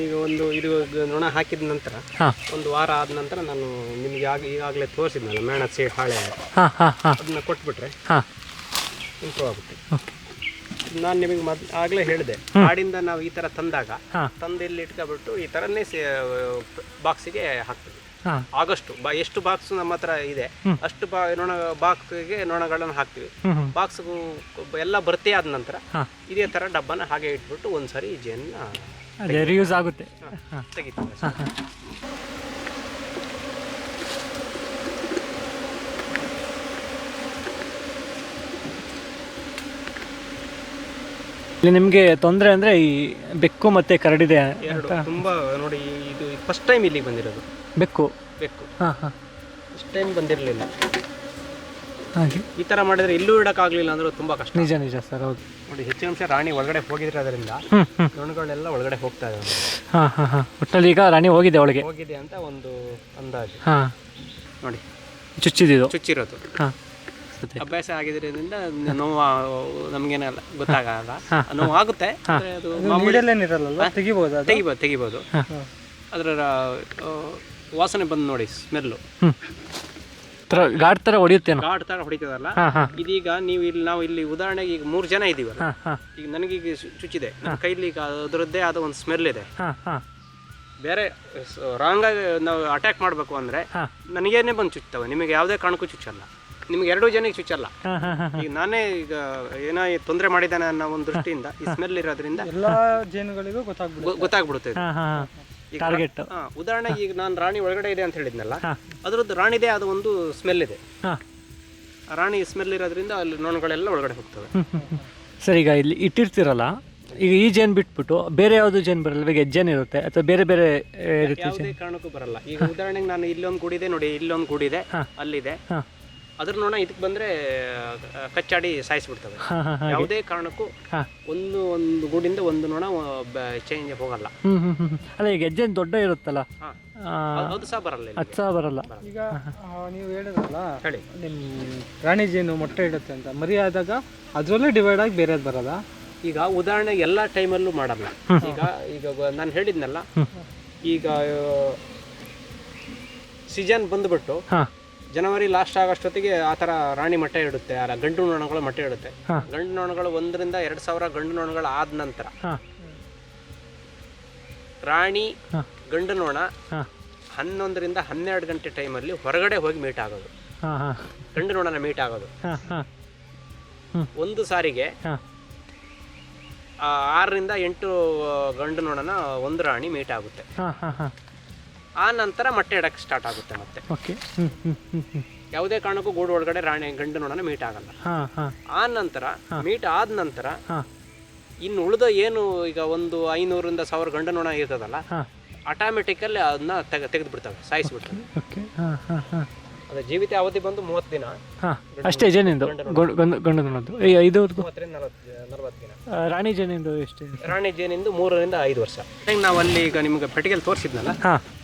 ಈಗ ಇದು ನೊಣ ಹಾಕಿದ ನಂತರ ಒಂದು ವಾರ ಆದ ನಂತರ ನಾನು ನಿಮಗೆ ಈಗಾಗಲೇ ತೋರಿಸಿದ್ನಲ್ಲ ಮೇಣ ಹಾಳೆ, ಅದನ್ನ ಕೊಟ್ಬಿಟ್ರೆ ಇಂಪ್ರೂವ್ ಆಗುತ್ತೆ. ನಾನು ನಿಮಗೆ ಆಗಲೇ ಹೇಳಿದೆ, ಕಾಡಿಂದ ನಾವು ಈ ಥರ ತಂದಾಗ ತಂದಿಲ್ಲಿ ಇಟ್ಕೊಬಿಟ್ಟು ಈ ಥರನೇ ಬಾಕ್ಸಿಗೆ ಹಾಕ್ತೀವಿ. ಆಗಷ್ಟು ಎಷ್ಟು ಬಾಕ್ಸ್ ನಮ್ಮ ಹತ್ರ ಇದೆ ಅಷ್ಟು ಬಾಕ್ಸ್ಗೆ ನೊಣಗಳನ್ನು ಹಾಕ್ತೀವಿ. ಬಾಕ್ಸ್ಗೂ ಎಲ್ಲ ಭರ್ತಿ ಆದ ನಂತರ ಇದೇ ಥರ ಡಬ್ಬನ ಹಾಗೆ ಇಟ್ಬಿಟ್ಟು ಒಂದ್ಸರಿ ಜೇನ್ನ ರಿಯೂಸ್ ಆಗುತ್ತೆ, ತೆಗಿತೀವಿ. ಇಲ್ಲಿ ನಿಮಗೆ ತೊಂದರೆ ಅಂದರೆ ಈ ಬೆಕ್ಕು ಮತ್ತು ಕರಡಿದೆ ತುಂಬ. ನೋಡಿ, ಇದು ಫಸ್ಟ್ ಟೈಮ್ ಇಲ್ಲಿಗೆ ಬಂದಿರೋದು ಬೆಕ್ಕು. ಫಸ್ಟ್ ಟೈಮ್ ಬಂದಿರಲಿಲ್ಲ. ಹಾಗೆ ಈ ಥರ ಮಾಡಿದರೆ ಇಲ್ಲೂ ಇಡೋಕ್ಕಾಗಲಿಲ್ಲ ಅಂದ್ರೆ ತುಂಬ ಕಷ್ಟ. ನಿಜ ನಿಜ ಸರ್, ಹೌದು. ನೋಡಿ, ಹೆಚ್ಚಿನ ಅಂಶ ರಾಣಿ ಒಳಗಡೆ ಹೋಗಿದ್ರೆ ಅದರಿಂದ ನೊಣಗಳೆಲ್ಲ ಒಳಗಡೆ ಹೋಗ್ತಾ ಇದ್ದಾವೆ. ಒಟ್ಟಿನಲ್ಲಿ ಈಗ ರಾಣಿ ಹೋಗಿದೆ ಅಂತ ಒಂದು ಅಂದಾಜು. ನೋಡಿ, ಚುಚ್ಚಿರೋದು ಅಭ್ಯಾಸ ಆಗಿದ್ರಿಂದ ನೋವು ನಮ್ಗೇನಲ್ಲ ಗೊತ್ತಾಗಲ್ಲ. ನೋವು ಆಗುತ್ತೆ, ತೆಗಿಬೋದು. ಅದರ ವಾಸನೆ ಬಂದು ನೋಡಿ, ಸ್ಮೆಲ್ಲು ಗಾಡ್ ಥರ ಹೊಡಿಯುತ್ತೇನೋ, ಗಾಡ್ ಥರ ಹೊಡಿತದಲ್ಲ. ಇದೀಗ ನಾವು ಇಲ್ಲಿ ಉದಾಹರಣೆಗೆ ಈಗ 3 ಜನ ಇದೀವಲ್ಲ, ಈಗ ನನಗೀಗ ಚುಚ್ಚಿದೆ, ನನ್ನ ಕೈಲಿ ಈಗ ಅದರದ್ದೇ ಆದ ಒಂದು ಸ್ಮೆಲ್ ಇದೆ. ಬೇರೆ ರಾಂಗ್ ಆಗಿ ನಾವು ಅಟ್ಯಾಕ್ ಮಾಡಬೇಕು ಅಂದರೆ ನನಗೇನೆ ಬಂದು ಚುಚ್ತವೆ, ನಿಮಗೆ ಯಾವುದೇ ಕಾರಣಕ್ಕೂ ಚುಚ್ಚಲ್ಲ. ನಿಮ್ಗೆ 2 ಜನಕ್ಕೆ ಚುಚ್ಚಲ್ಲ. ಈಗ ನಾನೇ ಈಗ ಏನೋ ತೊಂದರೆ ಮಾಡಿದ್ದಾನೆ ಅನ್ನೋ ಒಂದು ದೃಷ್ಟಿಯಿಂದ ಈ ಸ್ಮೆಲ್ ಇರೋದ್ರಿಂದ ಎಲ್ಲ ಜೇನುಗಳಿಗೂ ಗೊತ್ತಾಗ್ಬಿಡುತ್ತೆ. ಉದಾಹರಣೆಗೆ ಈಗ ನಾನು ರಾಣಿ ಒಳಗಡೆ ಇದೆ ಅಂತ ಹೇಳಿದ್ನಲ್ಲ, ಅದರದ್ದು ರಾಣಿದೇ ಆದ ಒಂದು ಸ್ಮೆಲ್ ಇದೆ. ರಾಣಿ ಸ್ಮೆಲ್ ಇರೋದ್ರಿಂದ ಅಲ್ಲಿ ನೊಣಗಳೆಲ್ಲ ಒಳಗಡೆ ಹೋಗ್ತವೆ. ಸರ್, ಈಗ ಇಲ್ಲಿ ಇಟ್ಟಿರ್ತೀರಲ್ಲ, ಈಗ ಈ ಜೇನು ಬಿಟ್ಬಿಟ್ಟು ಬೇರೆ ಯಾವುದು ಜೇನು ಬರಲ್ಲ? ಈಗ ಜೇನು ಇರುತ್ತೆ ಅಥವಾ ಬೇರೆ ಬೇರೆ ಯಾವುದೇ ಕಾರಣಕ್ಕೂ ಬರಲ್ಲ. ಈಗ ಉದಾಹರಣೆಗೆ ನಾನು ಇಲ್ಲೊಂದು ಗೂಡಿದೆ ನೋಡಿ, ಇಲ್ಲೊಂದು ಗೂಡಿದೆ, ಅಲ್ಲಿದೆ, ಅದ್ರ ನೊಣ ಇದಕ್ಕೆ ಬಂದ್ರೆ ಕಚ್ಚಾಡಿ ಸಾಯಿಸ್ಬಿಡ್ತವೆ. ಯಾವುದೇ ಕಾರಣಕ್ಕೂ ಒಂದು ಗೂಡಿಂದ ಒಂದು ನೊಣ ಚೇಂಜ್ ಹೋಗಲ್ಲ. ಅಲ್ಲ, ಈಗ ಹೆಜ್ಜೆ ದೊಡ್ಡ ಇರುತ್ತಲ್ಲ, ಅದು ಸಹ ಬರಲ್ಲ, ಅದು ಸಹ ಬರಲ್ಲ. ಈಗ ನೀವು ಹೇಳಿದ್ರಲ್ಲ, ನಿಮ್ಮ ರಾಣಿ ಜೇನು ಮೊಟ್ಟೆ ಇಡುತ್ತೆ ಅಂತ, ಮರಿ ಆದಾಗ ಅದರಲ್ಲೇ ಡಿವೈಡ್ ಆಗಿ ಬೇರೆದು ಬರೋದಾ? ಈಗ ಉದಾಹರಣೆ ಎಲ್ಲ ಟೈಮಲ್ಲೂ ಮಾಡಲ್ಲ. ಈಗ ಈಗ ನಾನು ಹೇಳಿದ್ನಲ್ಲ, ಈಗ ಸೀಸನ್ ಬಂದುಬಿಟ್ಟು ಜನವರಿ ಲಾಸ್ಟ್ ಆಗೋಷ್ಟೊತ್ತಿಗೆ ಆ ಥರ ರಾಣಿ ಮೊಟ್ಟೆ ಇಡುತ್ತೆ, ಅಲ್ಲ ಗಂಡು ನೊಣಗಳು ಮೊಟ್ಟೆ ಇಡುತ್ತೆ. ಗಂಡು ನೊಣಗಳು 1,000 to 2,000 ಗಂಡು ನೊಣಗಳು ಆದ ನಂತರ ರಾಣಿ ಗಂಡು ನೊಣ 11 to 12 ಗಂಟೆ ಟೈಮಲ್ಲಿ ಹೊರಗಡೆ ಹೋಗಿ ಮೀಟ್ ಆಗೋದು, ಗಂಡು ನೊಣನ ಮೀಟ್ ಆಗೋದು. ಒಂದು ಸಾರಿಗೆ 6 to 8 ಗಂಡು ನೊಣನ ಒಂದು ರಾಣಿ ಮೀಟ್ ಆಗುತ್ತೆ. ಆ ನಂತರ ಮೊಟ್ಟೆ ಇಡಕ್ಕೆ ಸ್ಟಾರ್ಟ್ ಆಗುತ್ತೆ. ಮತ್ತೆ ಯಾವುದೇ ಕಾರಣಕ್ಕೂ ಗೂಡು ಒಳಗಡೆ ರಾಣಿ ಗಂಡು ನೊಣನ ಮೀಟ್ ಆಗಲ್ಲ. ಆ ನಂತರ ಮೀಟ್ ಆದ ನಂತರ ಇನ್ನು ಉಳಿದ ಏನು ಈಗ ಒಂದು 500 to 1,000 ಗಂಡು ನೊಣ ಇರ್ತದಲ್ಲ, ಆಟೋಮೆಟಿಕಲ್ಲಿ ಅದನ್ನ ತೆಗೆದು ಬಿಡ್ತವೆ, ಸಾಯಿಸ್ಬಿಡ್ತವೆ. ಅದು ಜೀವಿತ ಅವಧಿ ಬಂದು 30 ದಿನ ಅಷ್ಟೇ. ಜೇನಿಂದು ಗಂಡು ನೊಣದ್ದು 5 40 ದಿನ. ರಾಣಿ ಜೇನಿಂದು ಎಷ್ಟು? ರಾಣಿ ಜೇನಿಂದು 3 to 5 ವರ್ಷ. ನಾವು ಅಲ್ಲಿ ಈಗ ನಿಮ್ಗೆ ಪೆಟ್ಟಿಗೆಯಲ್ಲಿ ತೋರಿಸಿದ್ನಲ್ಲ,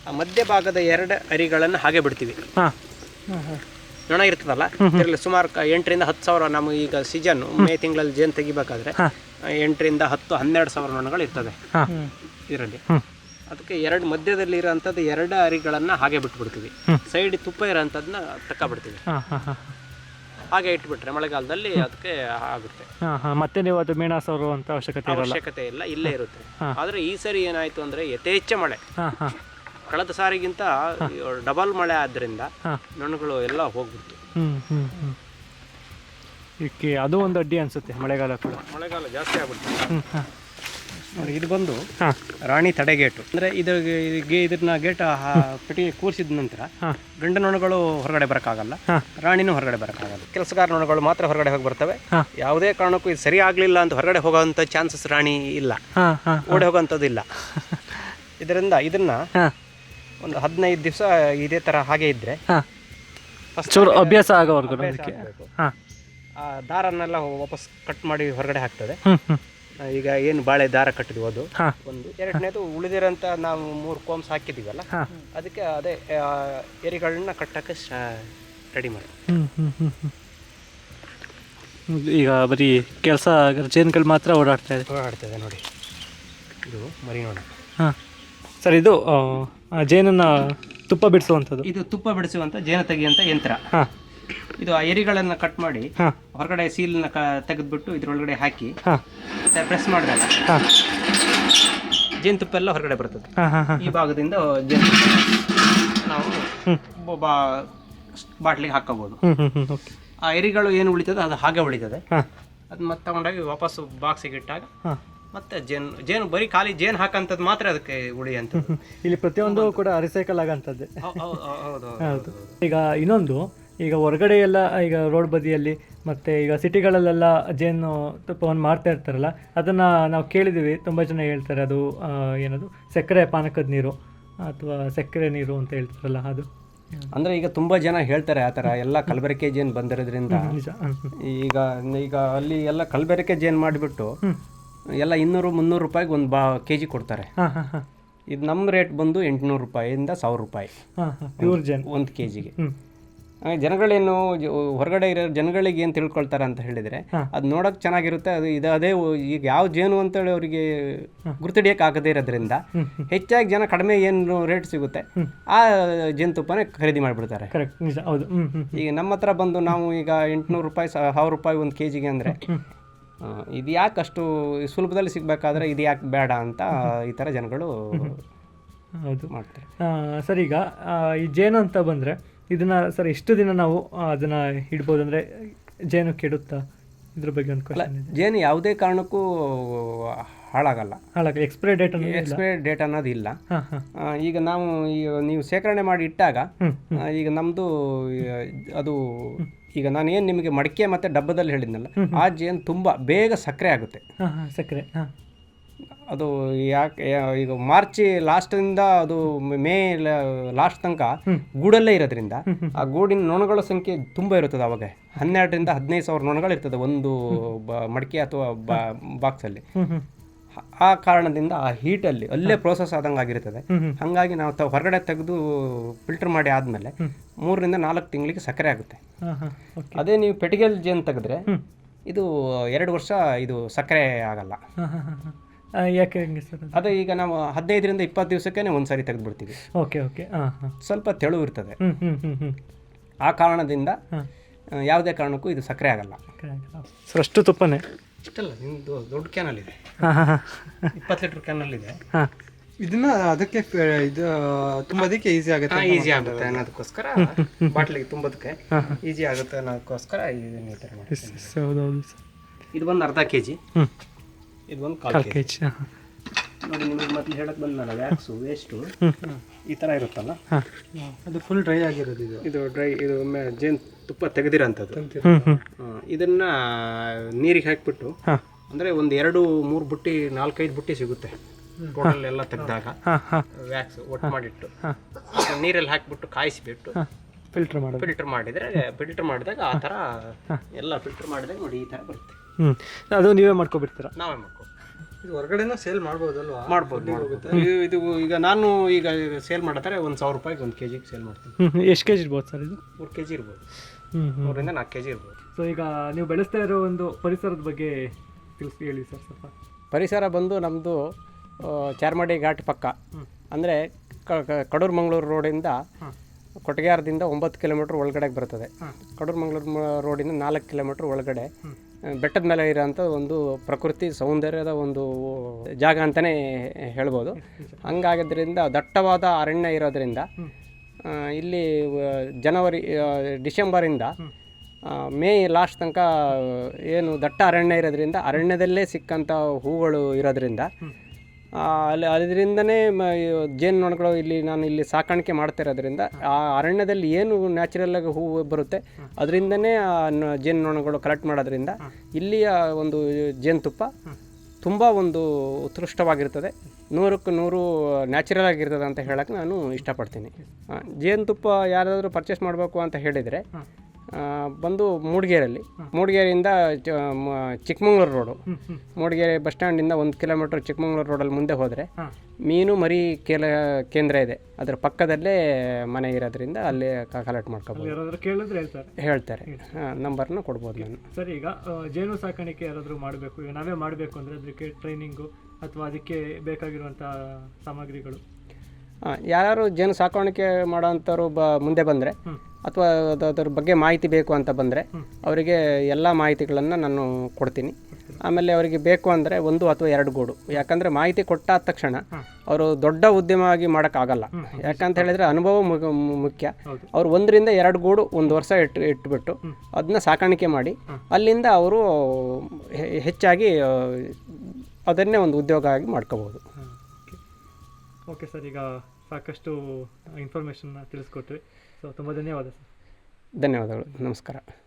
ಆ ಮಧ್ಯಭಾಗದ 2 ಅರಿಗಳನ್ನು ಹಾಗೆ ಬಿಡ್ತೀವಿ. ನೊಣ ಇರ್ತದಲ್ಲ, ಇದರಲ್ಲಿ ಸುಮಾರು 8 to 10,000 ನಮಗೆ ಈಗ ಸೀಸನ್ ಮೇ ತಿಂಗಳಲ್ಲಿ ಜೇನು ತೆಗಿಬೇಕಾದ್ರೆ 8 to 10, 12,000 ನೊಣಗಳು ಇರ್ತದೆ ಇದರಲ್ಲಿ. ಅದಕ್ಕೆ ಮಧ್ಯದಲ್ಲಿ ಇರೋಂಥದ್ದು 2 ಅರಿಗಳನ್ನು ಹಾಗೆ ಬಿಟ್ಬಿಡ್ತೀವಿ. ಸೈಡ್ ತುಪ್ಪ ಇರೋಂಥದ್ದನ್ನ ತಕ್ಕೊಬಿಡ್ತೀವಿ. ಹಾಗೆ ಇಟ್ಬಿಟ್ರೆ ಮಳೆಗಾಲದಲ್ಲಿ ಅದಕ್ಕೆ ಆಗುತ್ತೆ. ಮತ್ತೆ ನೀವು ಅದು ಮೇಣಾಸೋರು ಅಂತ ಅವಶ್ಯಕತೆ ಇಲ್ಲ, ಇಲ್ಲೇ ಇರುತ್ತೆ. ಆದರೆ ಈ ಸರಿ ಏನಾಯಿತು ಅಂದರೆ ಯಥೇಚ್ಛ ಮಳೆ, ಕಳೆದ ಸಾರಿಗಿಂತ ಡಬಲ್ ಮಳೆ ಆದ್ದರಿಂದ ನೊಣಗಳು ಎಲ್ಲ ಹೋಗ್ಬಿಡ್ತು. ಇದಕ್ಕೆ ಅದು ಒಂದು ಅಡ್ಡಿ ಅನಿಸುತ್ತೆ, ಮಳೆಗಾಲ ಕೂಡ. ಮಳೆಗಾಲ ಜಾಸ್ತಿ ಆಗ್ಬಿಡ್ತು ನೋಡಿ. ಇದು ಬಂದು ರಾಣಿ ತಡೆಗೇಟು. ಅಂದರೆ ಇದನ್ನ ಗೇಟ್ ಪೆಟ್ಟಿಗೆ ಕೂರಿಸಿದ ನಂತರ ಗಂಡು ನೊಣಗಳು ಹೊರಗಡೆ ಬರೋಕ್ಕಾಗಲ್ಲ, ರಾಣಿನೂ ಹೊರಗಡೆ ಬರೋಕ್ಕಾಗಲ್ಲ. ಕೆಲಸಗಾರ ನೊಣಗಳು ಮಾತ್ರ ಹೊರಗಡೆ ಹೋಗಿ ಬರ್ತವೆ. ಯಾವುದೇ ಕಾರಣಕ್ಕೂ ಇದು ಸರಿ ಆಗಲಿಲ್ಲ ಅಂತ ಹೊರಗಡೆ ಹೋಗೋವಂಥ ಚಾನ್ಸಸ್ ರಾಣಿ ಇಲ್ಲ, ಓಡಿ ಹೋಗೋವಂಥದ್ದು ಇಲ್ಲ. ಇದರಿಂದ ಇದನ್ನ ಒಂದು 15 ದಿವಸ ಇದೇ ಥರ ಹಾಗೆ ಇದ್ದರೆ ಅಭ್ಯಾಸ ಆಗೋವರೆಗೂ ಆ ದಾರನ್ನೆಲ್ಲ ವಾಪಸ್ ಕಟ್ ಮಾಡಿ ಹೊರಗಡೆ ಹಾಕ್ತದೆ. ಈಗ ಏನು ಬಾಳೆ ದಾರ ಕಟ್ಟಿದ್ವಿ ಅದು ಒಂದು. 2ನೇದು ಉಳಿದಿರೋಂಥ ನಾವು 3 ಕೋಮ್ಸ್ ಹಾಕಿದ್ದೀವಲ್ಲ, ಅದಕ್ಕೆ ಅದೇ ಎರಿಗಳನ್ನ ಕಟ್ಟಕ್ಕೆ ರೆಡಿ ಮಾಡಿ. ಈಗ ಬರೀ ಕೆಲಸ ಜೇನುಗಳು ಮಾತ್ರ ಓಡಾಡ್ತದೆ ನೋಡಿ. ಇದು ಮರಿ ನೋಡ. ಸರ್, ಇದು ಜೇನನ್ನು ತುಪ್ಪ ಬಿಡಿಸುವಂಥದ್ದು. ಇದು ತುಪ್ಪ ಬಿಡಿಸುವಂಥ ಜೇನು ತೆಗೆಯುವಂಥ ಯಂತ್ರ. ಇದು ಆ ಎರಿಗಳನ್ನು ಕಟ್ ಮಾಡಿ ಹೊರಗಡೆ ಸೀಲ್ನ ತೆಗೆದ್ಬಿಟ್ಟು ಇದ್ರೊಳಗಡೆ ಹಾಕಿ ಪ್ರೆಸ್ ಮಾಡಿದಾಗ ಜೇನುತುಪ್ಪ ಎಲ್ಲ ಹೊರಗಡೆ ಬರ್ತದೆ. ಈ ಭಾಗದಿಂದ ಜೇನುತುಪ್ಪ ನಾವು ಬಾಟ್ಲಿಗೆ ಹಾಕೋಬಹುದು. ಆ ಎರಿಗಳು ಏನು ಉಳಿತದೆ ಅದು ಹಾಗೆ ಉಳಿತದೆ. ಅದು ಮತ್ತೆ ತಗೊಂಡಾಗಿ ವಾಪಸ್ಸು ಬಾಕ್ಸಿಗೆ ಇಟ್ಟಾಗ ಮತ್ತೆ ಜೇನು ಬರೀ ಖಾಲಿ ಜೇನು ಹಾಕಂಥದ್ದು ಮಾತ್ರ ಅದಕ್ಕೆ ಉಳಿಯಂಥದ್ದು. ಇಲ್ಲಿ ಪ್ರತಿಯೊಂದು ಕೂಡ ರಿಸೈಕಲ್ ಆಗಂಥದ್ದೇ. ಹೌದು. ಈಗ ಇನ್ನೊಂದು, ಈಗ ಹೊರಗಡೆ ಎಲ್ಲ ಈಗ ರೋಡ್ ಬದಿಯಲ್ಲಿ ಮತ್ತು ಈಗ ಸಿಟಿಗಳಲ್ಲೆಲ್ಲ ಜೇನು ತುಪ್ಪವನ್ನು ಮಾಡ್ತಾ ಇರ್ತಾರಲ್ಲ, ಅದನ್ನು ನಾವು ಕೇಳಿದ್ದೀವಿ. ತುಂಬ ಜನ ಹೇಳ್ತಾರೆ ಅದು ಏನದು ಸಕ್ಕರೆ ಪಾನಕದ ನೀರು ಅಥವಾ ಸಕ್ಕರೆ ನೀರು ಅಂತ ಹೇಳ್ತಾರಲ್ಲ, ಅದು ಅಂದರೆ ಈಗ ತುಂಬ ಜನ ಹೇಳ್ತಾರೆ ಆ ಥರ. ಎಲ್ಲ ಕಲಬೆರಕೆ ಜೇನು ಬಂದಿರೋದ್ರಿಂದ ಈಗ ಅಲ್ಲಿ ಎಲ್ಲ ಕಲಬೆರಕೆ ಜೇನು ಮಾಡಿಬಿಟ್ಟು ಎಲ್ಲ 200-300 ರೂಪಾಯಿಗೆ ಒಂದು kg ಕೊಡ್ತಾರೆ. ಇದು ನಮ್ಮ ರೇಟ್ ಬಂದು 800 ರೂಪಾಯಿಂದ 1000 ರೂಪಾಯಿ ಪ್ಯೂರ್ ಜೇನು 1 kgಗೆ. ಜನಗಳೇನು ಹೊರಗಡೆ ಇರೋ ಜನಗಳಿಗೆ ಏನು ತಿಳ್ಕೊಳ್ತಾರೆ ಅಂತ ಹೇಳಿದರೆ, ಅದು ನೋಡೋಕೆ ಚೆನ್ನಾಗಿರುತ್ತೆ, ಅದು ಅದೇ ಈಗ ಯಾವ ಜೇನು ಅಂತೇಳಿ ಅವರಿಗೆ ಗುರುತಿಡಿಯೋಕೆ ಆಗದೇ ಇರೋದ್ರಿಂದ ಹೆಚ್ಚಾಗಿ ಜನ ಕಡಿಮೆ ಏನು ರೇಟ್ ಸಿಗುತ್ತೆ ಆ ಜೇನುತುಪ್ಪನೇ ಖರೀದಿ ಮಾಡಿಬಿಡ್ತಾರೆ. ಈಗ ನಮ್ಮ ಹತ್ರ ಬಂದು ನಾವು ಈಗ 800 ರೂಪಾಯಿ 1000 ರೂಪಾಯಿ 1 kgಗೆ ಅಂದರೆ ಇದು ಯಾಕೆ ಅಷ್ಟು ಸುಲಭದಲ್ಲಿ ಸಿಗಬೇಕಾದ್ರೆ ಇದು ಯಾಕೆ ಬೇಡ ಅಂತ ಈ ಥರ ಜನಗಳು ಮಾಡ್ತಾರೆ. ಸರ್, ಈಗ ಈ ಜೇನು ಅಂತ ಬಂದರೆ ಇದನ್ನು ಸರ್ ಎಷ್ಟು ದಿನ ನಾವು ಅದನ್ನು ಇಡ್ಬೋದು? ಅಂದರೆ ಜೇನು ಕೆಡುತ್ತಾ? ಇದ್ರ ಬಗ್ಗೆ ಒಂದು ಕ್ವಶನ್ ಇದೆ. ಜೇನು ಯಾವುದೇ ಕಾರಣಕ್ಕೂ ಹಾಳಾಗಲ್ಲ. ಎಕ್ಸ್ಪೈರಿ ಡೇಟ್ ಅನ್ನೋದು ಇಲ್ಲ. ಈಗ ನಾವು ನೀವು ಶೇಖರಣೆ ಮಾಡಿ ಇಟ್ಟಾಗ ಈಗ ನಮ್ಮದು ಅದು ಈಗ ನಾನೇನು ನಿಮಗೆ ಮಡಿಕೆ ಮತ್ತು ಡಬ್ಬದಲ್ಲಿ ಹೇಳಿದ್ನಲ್ಲ, ಆ ಜೇನು ತುಂಬ ಬೇಗ ಸಕ್ಕರೆ ಆಗುತ್ತೆ. ಸಕ್ಕರೆ ಅದು ಯಾಕೆ ಈಗ ಮಾರ್ಚ್ ಲಾಸ್ಟಿಂದ ಅದು ಮೇ ಲಾಸ್ಟ್ ತನಕ ಗೂಡಲ್ಲೇ ಇರೋದ್ರಿಂದ ಆ ಗೂಡಿನ ನೊಣಗಳ ಸಂಖ್ಯೆ ತುಂಬ ಇರುತ್ತದೆ. ಅವಾಗ 12,000-15,000 ನೊಣಗಳು ಇರ್ತದೆ ಒಂದು ಮಡಿಕೆ ಅಥವಾ ಬಾಕ್ಸಲ್ಲಿ. ಆ ಕಾರಣದಿಂದ ಆ ಹೀಟಲ್ಲಿ ಅಲ್ಲೇ ಪ್ರೋಸೆಸ್ ಆದಂಗೆ ಆಗಿರ್ತದೆ. ಹಾಗಾಗಿ ನಾವು ಹೊರಗಡೆ ತೆಗೆದು ಫಿಲ್ಟರ್ ಮಾಡಿ ಆದಮೇಲೆ 3 to 4 ತಿಂಗಳಿಗೆ ಸಕ್ಕರೆ ಆಗುತ್ತೆ. ಅದೇ ನೀವು ಪೆಟ್ಟಿಗೆಯಲ್ಲಿ ಜೇನು ತೆಗೆದ್ರೆ ಇದು 2 ವರ್ಷ ಇದು ಸಕ್ಕರೆ ಆಗಲ್ಲ. ಹಾಂ ಹಾಂ ಹಾಂ ಹಾಂ ಯಾಕೆ ಹೆಂಗೆ ಸರ್ ಅದು? ಅದು ಈಗ ನಾವು 15ರಿಂದ 20 ದಿವಸಕ್ಕೆ ಒಂದು ಸಾರಿ ತೆಗೆದುಬಿಡ್ತೀವಿ. ಓಕೆ ಓಕೆ ಹಾಂ ಹಾಂ ಸ್ವಲ್ಪ ತೆಳು ಇರ್ತದೆ. ಹ್ಞೂ ಹ್ಞೂ ಹ್ಞೂ ಹ್ಞೂ ಆ ಕಾರಣದಿಂದ ಹಾಂ ಯಾವುದೇ ಕಾರಣಕ್ಕೂ ಇದು ಸಕ್ಕರೆ ಆಗಲ್ಲ. ಸರ್ ಅಷ್ಟು ತುಪ್ಪನೇ? ಇಷ್ಟಲ್ಲ, ನಿಮ್ಮದು ದೊಡ್ಡ ಕ್ಯಾನಲ್ಲಿದೆ, ಹಾಂ ಹಾಂ ಹಾಂ 20 ಲೀಟ್ರ್ ಕ್ಯಾನಲ್ಲಿದೆ. ಹಾಂ ಇದನ್ನ ಅದಕ್ಕೆ ಇದು ತುಂಬೋದಕ್ಕೆ ಈಸಿ ಆಗುತ್ತೆ. ಈಸಿ ಆಗುತ್ತೆ ಅನ್ನೋದಕ್ಕೋಸ್ಕರ ಬಾಟ್ಲಿಗೆ ತುಂಬೋದಕ್ಕೆ ಈಸಿ ಆಗುತ್ತೆ ಅನ್ನೋದಕ್ಕೋಸ್ಕರ ಇದನ್ನ ಈ ಥರ ಮಾಡಿ. ಹೌದೌದು ಸರ್. ಇದು ಒಂದು ಅರ್ಧ ಕೆ ಜಿ, ಹ್ಞೂ ಇದು ಒಂದು 1/4 ಕಾಲು ಕೆ ಕೆ ಜಿ. ಜಿ. ಹಾಂ ನೋಡಿ ನಿಮಗೆ ಮತ್ತೆ ಹೇಳಕ್ಕೆ ಬಂದಲ್ಲ, ವ್ಯಾಕ್ಸು ವೇಸ್ಟು ಈ ಥರ ಇರುತ್ತಲ್ಲ, ಹಾಂ ಅದು ಫುಲ್ ಡ್ರೈ ಆಗಿರೋದು ಇದು. ಇದು ಡ್ರೈ, ಇದು ಜೇನು ತುಪ್ಪ ತೆಗೆದಿರೋಂಥದ್ದು. ಹ್ಞೂ ಹ್ಞೂ ಇದನ್ನು ನೀರಿಗೆ ಹಾಕಿಬಿಟ್ಟು ಹಾಂ ಅಂದರೆ ಒಂದು 2-3 ಬುಟ್ಟಿ 4-5 ಬುಟ್ಟಿ ಸಿಗುತ್ತೆ ಟೋಟಲ್ ಎಲ್ಲ ತೆಗೆದಾಗ. ಹಾಂ ಹಾಂ ವ್ಯಾಕ್ಸ್ ಒಟ್ಟು ಮಾಡಿಟ್ಟು ನೀರಲ್ಲಿ ಹಾಕಿಬಿಟ್ಟು ಕಾಯಿಸಿಬಿಟ್ಟು ಫಿಲ್ಟ್ರ್ ಮಾಡೋದು. ಫಿಲ್ಟರ್ ಮಾಡಿದಾಗ ಆ ಥರ ಎಲ್ಲ ಫಿಲ್ಟರ್ ಮಾಡಿದಾಗ ನೋಡಿ ಈ ಥರ ಬರುತ್ತೆ. ಹ್ಞೂ ಅದು ನೀವೇ ಮಾಡ್ಕೊಬಿಡ್ತೀರಾ? ನಾವೇ ಮಾಡ್ಕೊ ಇದು ಹೊರಗಡೆನೂ ಸೇಲ್ ಮಾಡ್ಬೋದಲ್ವಾ? ಮಾಡ್ಬೋದು. ಇದು ಈಗ ನಾನು ಈಗ ಸೇಲ್ ಮಾಡ್ತಾರೆ 1,000 ರೂಪಾಯಿಗೆ 1 kg ಸೇಲ್ ಮಾಡ್ತೀನಿ. ಹ್ಞೂ ಎಷ್ಟು ಕೆ ಜಿ ಇರ್ಬೋದು ಸರ್ ಇದು? 3 kg ಇರ್ಬೋದು, ಹ್ಞೂ ಹ್ಞೂ 3ರಿಂದ 4 kg ಇರ್ಬೋದು. ಸೊ ಈಗ ನೀವು ಬೆಳೆಸ್ತಾ ಇರೋ ಒಂದು ಪರಿಸರದ ಬಗ್ಗೆ ತಿಳಿಸಿ ಹೇಳಿ ಸರ್ ಸ್ವಲ್ಪ. ಪರಿಸರ ಬಂದು ನಮ್ಮದು ಚಾರ್ಮಾಡಿ ಘಾಟ್ ಪಕ್ಕ, ಅಂದರೆ ಕಡೂರು ಮಂಗಳೂರು ರೋಡಿಂದ ಕೊಟಗ್ಯಾರದಿಂದ 9 ಕಿಲೋಮೀಟ್ರ್ ಒಳಗಡೆ ಬರ್ತದೆ. ಕಡೂರು ಮಂಗಳೂರು ರೋಡಿಂದ 4 ಕಿಲೋಮೀಟ್ರ್ ಒಳಗಡೆ ಬೆಟ್ಟದ ಮೇಲೆ ಇರೋಂಥ ಒಂದು ಪ್ರಕೃತಿ ಸೌಂದರ್ಯದ ಒಂದು ಜಾಗ ಅಂತಲೇ ಹೇಳ್ಬೋದು. ಹಂಗಾಗಿದ್ದರಿಂದ ದಟ್ಟವಾದ ಅರಣ್ಯ ಇರೋದರಿಂದ ಇಲ್ಲಿ ಡಿಸೆಂಬರಿಂದ ಮೇ ಲಾಸ್ಟ್ ತನಕ ಏನು ದಟ್ಟ ಅರಣ್ಯ ಇರೋದ್ರಿಂದ ಅರಣ್ಯದಲ್ಲೇ ಸಿಕ್ಕಂಥ ಹೂಗಳು ಇರೋದ್ರಿಂದ ಅದರಿಂದನೇ ಜೇನುನೊಣಗಳು ನಾನು ಇಲ್ಲಿ ಸಾಕಾಣಿಕೆ ಮಾಡ್ತಾ ಇರೋದ್ರಿಂದ ಆ ಅರಣ್ಯದಲ್ಲಿ ಏನು ನ್ಯಾಚುರಲ್ಲಾಗಿ ಹೂವು ಬರುತ್ತೆ ಅದರಿಂದನೇ ಜೇನುನೊಣಗಳು ಕಲೆಕ್ಟ್ ಮಾಡೋದ್ರಿಂದ ಇಲ್ಲಿಯ ಒಂದು ಜೇನುತುಪ್ಪ ತುಂಬ ಒಂದು ಉತ್ಕೃಷ್ಟವಾಗಿರ್ತದೆ, 100ಕ್ಕೆ 100 ನ್ಯಾಚುರಲ್ ಆಗಿರ್ತದೆ ಅಂತ ಹೇಳೋಕ್ಕೆ ನಾನು ಇಷ್ಟಪಡ್ತೀನಿ. ಜೇನುತುಪ್ಪ ಯಾರಾದರೂ ಪರ್ಚೇಸ್ ಮಾಡಬೇಕು ಅಂತ ಹೇಳಿದರೆ ಬಂದು ಮೂಡಿಗೆರೆಯಿಂದ ಚಿಕ್ಕಮಂಗ್ಳೂರು ರೋಡು, ಮೂಡಿಗೆರೆ ಬಸ್ ಸ್ಟ್ಯಾಂಡಿಂದ 1 ಕಿಲೋಮೀಟ್ರ್ ಚಿಕ್ಕಮಂಗ್ಳೂರು ರೋಡಲ್ಲಿ ಮುಂದೆ ಹೋದರೆ ಮೀನು ಮರಿ ಕೇಂದ್ರ ಇದೆ, ಅದರ ಪಕ್ಕದಲ್ಲೇ ಮನೆ ಇರೋದ್ರಿಂದ ಅಲ್ಲೇ ಕಲೆಕ್ಟ್ ಮಾಡ್ಕೋಬೋದು. ಕೇಳಿದ್ರೆ ಹೇಳ್ತಾರೆ, ನಂಬರ್ನ ಕೊಡ್ಬೋದು ನಾನು. ಸರ್ ಈಗ ಜೇನು ಸಾಕಾಣಿಕೆ ಯಾರಾದರೂ ಮಾಡಬೇಕು, ಈಗ ನಾವೇ ಮಾಡಬೇಕು ಅಂದರೆ ಅದಕ್ಕೆ ಟ್ರೈನಿಂಗು ಅಥವಾ ಅದಕ್ಕೆ ಬೇಕಾಗಿರುವಂಥ ಸಾಮಗ್ರಿಗಳು? ಯಾರು ಜೇನು ಸಾಕಾಣಿಕೆ ಮಾಡೋಂಥವ್ರು ಮುಂದೆ ಬಂದರೆ ಅಥವಾ ಅದರ ಬಗ್ಗೆ ಮಾಹಿತಿ ಬೇಕು ಅಂತ ಬಂದರೆ ಅವರಿಗೆ ಎಲ್ಲ ಮಾಹಿತಿಗಳನ್ನು ನಾನು ಕೊಡ್ತೀನಿ. ಆಮೇಲೆ ಅವರಿಗೆ ಬೇಕು ಅಂದರೆ 1 ಅಥವಾ 2 ಗೂಡು, ಯಾಕಂದರೆ ಮಾಹಿತಿ ಕೊಟ್ಟಾದ ತಕ್ಷಣ ಅವರು ದೊಡ್ಡ ಉದ್ಯಮವಾಗಿ ಮಾಡೋಕ್ಕಾಗಲ್ಲ. ಯಾಕಂತ ಹೇಳಿದರೆ ಅನುಭವ ಮುಖ್ಯ. ಅವರು 1ರಿಂದ 2 ಗೂಡು 1 ವರ್ಷ ಇಟ್ಬಿಟ್ಟು ಅದನ್ನ ಸಾಕಾಣಿಕೆ ಮಾಡಿ ಅಲ್ಲಿಂದ ಅವರು ಹೆಚ್ಚಾಗಿ ಅದನ್ನೇ ಒಂದು ಉದ್ಯೋಗ ಆಗಿ ಮಾಡ್ಕೋಬೋದು. ಓಕೆ ಸರ್, ಈಗ ಸಾಕಷ್ಟು ಇನ್ಫಾರ್ಮೇಷನ್ನ ತಿಳಿಸ್ಕೊಟ್ರಿ. ಸೊ ತುಂಬ ಧನ್ಯವಾದ ಸರ್. ಧನ್ಯವಾದಗಳು, ನಮಸ್ಕಾರ.